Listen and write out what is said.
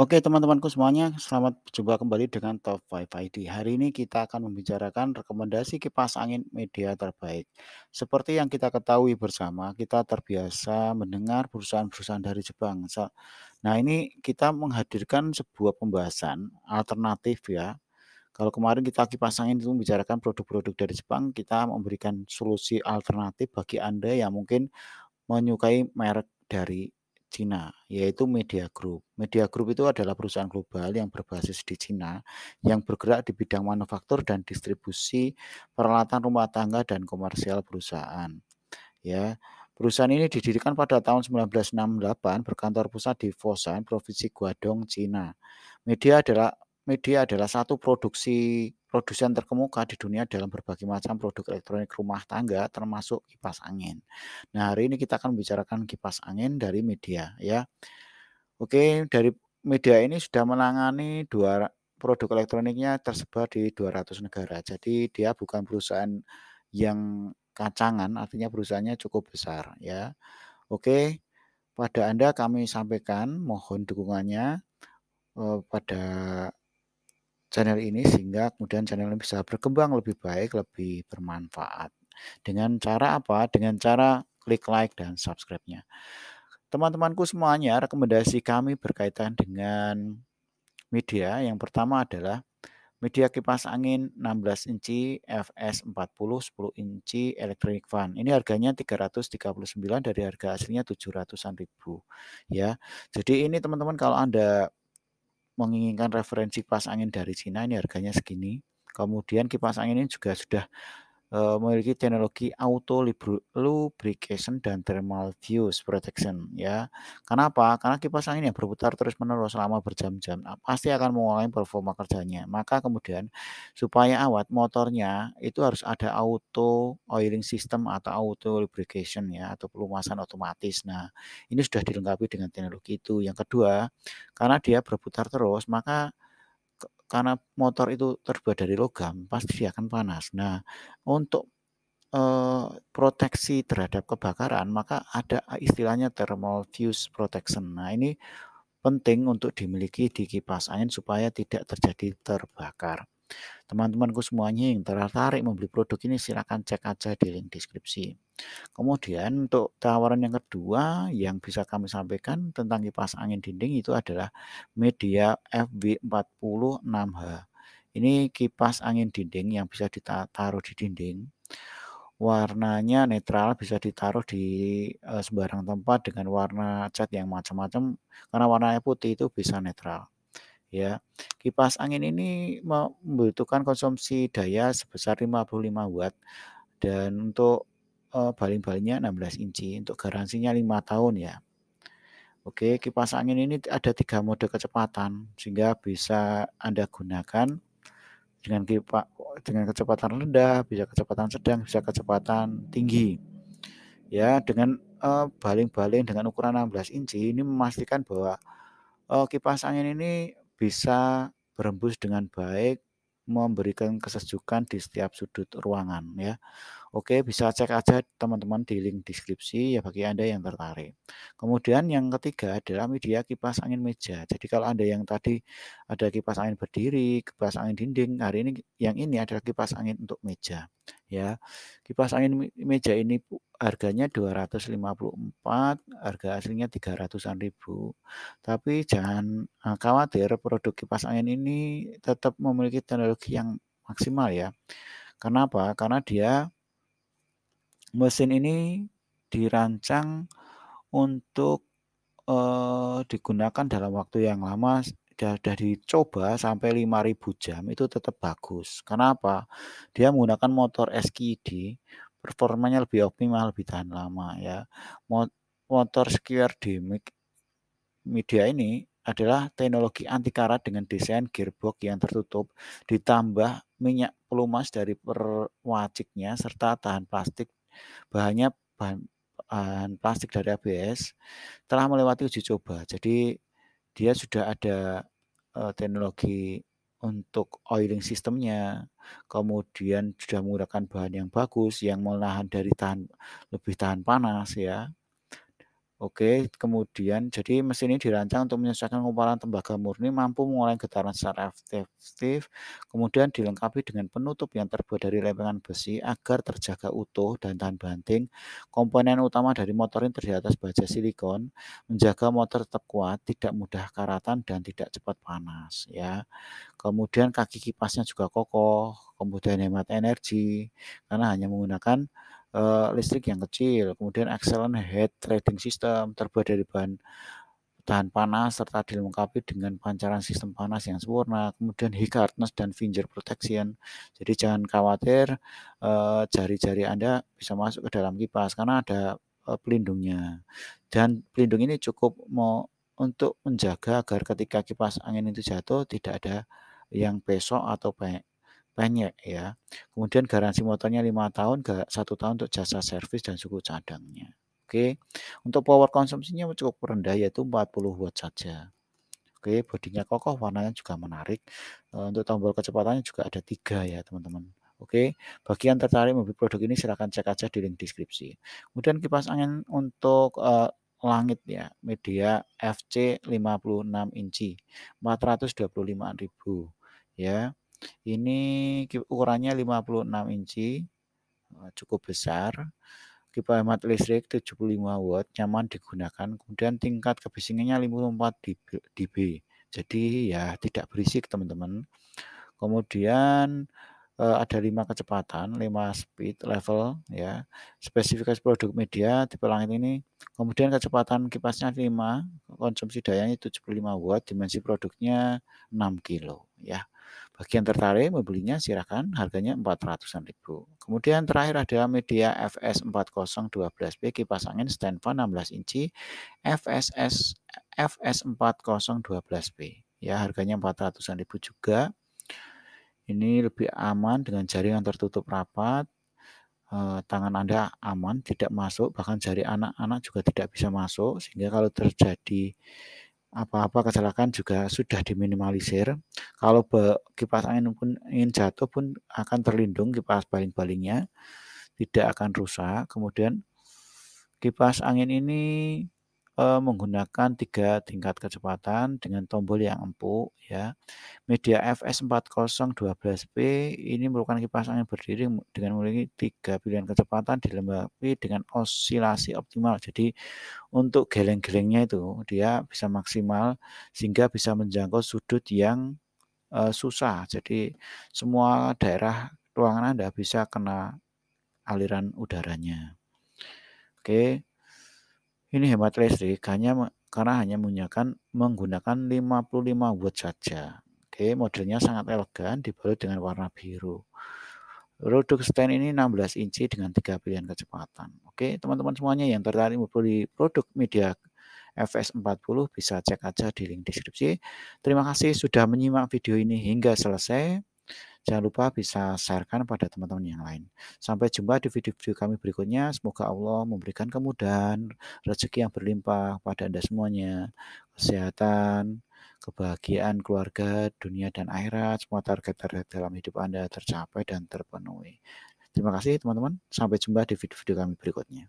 Oke teman-temanku semuanya, selamat berjumpa kembali dengan Top 5 ID. Hari ini kita akan membicarakan rekomendasi kipas angin media terbaik. Seperti yang kita ketahui bersama, kita terbiasa mendengar perusahaan-perusahaan dari Jepang. Nah ini kita menghadirkan sebuah pembahasan alternatif ya. Kalau kemarin kita kipas angin itu membicarakan produk-produk dari Jepang, kita memberikan solusi alternatif bagi Anda yang mungkin menyukai merek dari Cina, yaitu Media Group. Media Group itu adalah perusahaan global yang berbasis di Cina, yang bergerak di bidang manufaktur dan distribusi peralatan rumah tangga dan komersial perusahaan. Ya, perusahaan ini didirikan pada tahun 1968, berkantor pusat di Foshan, Provinsi Guangdong, Cina. Media adalah satu produsen terkemuka di dunia dalam berbagai macam produk elektronik rumah tangga, termasuk kipas angin. Nah, hari ini kita akan membicarakan kipas angin dari Media, ya. Oke, dari Media ini sudah menangani produk elektroniknya tersebar di 200 negara. Jadi dia bukan perusahaan yang kacangan, artinya perusahaannya cukup besar, ya. Oke, pada Anda kami sampaikan mohon dukungannya, pada channel ini sehingga kemudian channel ini bisa berkembang lebih baik, lebih bermanfaat. Dengan cara apa? Dengan cara klik like dan subscribe-nya. Teman-temanku semuanya, rekomendasi kami berkaitan dengan media yang pertama adalah media kipas angin 16 inci FS 40 10 inci electric fan. Ini harganya 339 dari harga aslinya 700-an ribu ya. Jadi ini teman-teman kalau Anda menginginkan referensi kipas angin dari Cina ini harganya segini. Kemudian kipas angin ini juga sudah memiliki teknologi lubrication dan thermal fuse protection ya. Kenapa? Karena kipas angin yang berputar terus-menerus selama berjam-jam, pasti akan mengurangi performa kerjanya. Maka kemudian supaya awet motornya itu harus ada auto oiling system atau auto lubrication ya, atau pelumasan otomatis. Nah, ini sudah dilengkapi dengan teknologi itu. Yang kedua, karena dia berputar terus, maka karena motor itu terbuat dari logam, pasti dia akan panas. Nah, untuk proteksi terhadap kebakaran, maka ada istilahnya thermal fuse protection. Nah, ini penting untuk dimiliki di kipas angin supaya tidak terjadi terbakar. Teman-temanku semuanya yang tertarik membeli produk ini silakan cek aja di link deskripsi. Kemudian untuk tawaran yang kedua yang bisa kami sampaikan tentang kipas angin dinding itu adalah Media FW40 6H. Ini kipas angin dinding yang bisa ditaruh di dinding. Warnanya netral, bisa ditaruh di, sembarang tempat dengan warna cat yang macam-macam, karena warnanya putih itu bisa netral, ya. Kipas angin ini membutuhkan konsumsi daya sebesar 55 watt dan untuk, baling-balingnya 16 inci, untuk garansinya 5 tahun ya. Oke, kipas angin ini ada 3 mode kecepatan, sehingga bisa Anda gunakan dengan dengan kecepatan rendah, bisa kecepatan sedang, bisa kecepatan tinggi. Ya, dengan, baling-baling dengan ukuran 16 inci ini memastikan bahwa, kipas angin ini bisa berembus dengan baik, memberikan kesejukan di setiap sudut ruangan ya. Oke, bisa cek aja teman-teman di link deskripsi ya bagi Anda yang tertarik. Kemudian yang ketiga adalah media kipas angin meja. Jadi kalau Anda yang tadi ada kipas angin berdiri, kipas angin dinding, hari ini yang ini adalah kipas angin untuk meja, ya. Kipas angin meja ini harganya 254, harga aslinya 300-an ribu. Tapi jangan, khawatir produk kipas angin ini tetap memiliki teknologi yang maksimal ya. Kenapa? Karena mesin ini dirancang untuk, digunakan dalam waktu yang lama, sudah dicoba sampai 5.000 jam itu tetap bagus. Kenapa? Dia menggunakan motor SKD, performanya lebih optimal, lebih tahan lama ya. Motor Square Media ini adalah teknologi anti karat dengan desain gearbox yang tertutup, ditambah minyak pelumas dari perwaciknya serta bahannya bahan bahan plastik dari ABS telah melewati uji coba. Jadi dia sudah ada, teknologi untuk oiling sistemnya, kemudian sudah menggunakan bahan yang bagus yang lebih tahan panas ya. Oke, kemudian jadi mesin ini dirancang untuk menyesuaikan komparan tembaga murni, mampu mengurangi getaran secara efektif, kemudian dilengkapi dengan penutup yang terbuat dari lempengan besi agar terjaga utuh dan tahan banting. Komponen utama dari motor ini terdiri atas baja silikon, menjaga motor tetap kuat, tidak mudah karatan dan tidak cepat panas ya. Kemudian kaki kipasnya juga kokoh, kemudian hemat energi karena hanya menggunakan listrik yang kecil, kemudian excellent heat treading system terbuat dari bahan tahan panas serta dilengkapi dengan pancaran sistem panas yang sempurna, kemudian heat hardness dan finger protection. Jadi jangan khawatir, jari-jari Anda bisa masuk ke dalam kipas karena ada, pelindungnya. Dan pelindung ini cukup untuk menjaga agar ketika kipas angin itu jatuh tidak ada yang pesok atau penyek ya. Kemudian garansi motornya 5 tahun, 1 tahun untuk jasa servis dan suku cadangnya. Oke, untuk power konsumsinya cukup rendah yaitu 40 watt saja. Oke, bodinya kokoh, warnanya juga menarik. Untuk tombol kecepatannya juga ada 3 ya teman-teman. Oke, bagi yang tertarik membeli produk ini silahkan cek aja di link deskripsi. Kemudian kipas angin untuk, langit ya, media FC 56 inci, 425.000 ya. Ini ukurannya 56 inci, cukup besar. Kipas hemat listrik 75 watt, nyaman digunakan, kemudian tingkat kebisingannya 54 dB. Jadi ya tidak berisik teman-teman. Kemudian, ada 5 kecepatan, 5 speed level ya. Spesifikasi produk media tipe langit ini, kemudian kecepatan kipasnya 5, konsumsi dayanya 75 watt, dimensi produknya 6 kilo ya. Bagi yang tertarik membelinya silakan, harganya 400.000. Kemudian terakhir ada media FS4012B kipas angin stand fan 16 inci FS4012B ya, harganya 400.000 juga. Ini lebih aman dengan jaring yang tertutup rapat, tangan Anda aman, tidak masuk, bahkan jari anak-anak juga tidak bisa masuk, sehingga kalau terjadi apa-apa kecelakaan juga sudah diminimalisir. Kalau kipas angin pun ingin jatuh pun akan terlindung kipas baling-balingnya, tidak akan rusak. Kemudian kipas angin ini, menggunakan 3 tingkat kecepatan dengan tombol yang empuk ya. Media FS4012B ini merupakan kipas angin berdiri dengan memiliki 3 pilihan kecepatan dilengkapi dengan osilasi optimal. Jadi untuk geleng-gelengnya itu dia bisa maksimal sehingga bisa menjangkau sudut yang, susah. Jadi semua daerah ruangan Anda bisa kena aliran udaranya. Oke, ini hemat listrik karena hanya menggunakan 55 watt saja. Oke, modelnya sangat elegan dibalut dengan warna biru. Produk stand ini 16 inci dengan 3 pilihan kecepatan. Oke, teman-teman semuanya yang tertarik membeli produk media FS40 bisa cek aja di link deskripsi. Terima kasih sudah menyimak video ini hingga selesai. Jangan lupa bisa share-kan pada teman-teman yang lain. Sampai jumpa di video-video kami berikutnya. Semoga Allah memberikan kemudahan, rezeki yang berlimpah pada Anda semuanya, kesehatan, kebahagiaan keluarga, dunia dan akhirat, semua target-target dalam hidup Anda tercapai dan terpenuhi. Terima kasih teman-teman. Sampai jumpa di video-video kami berikutnya.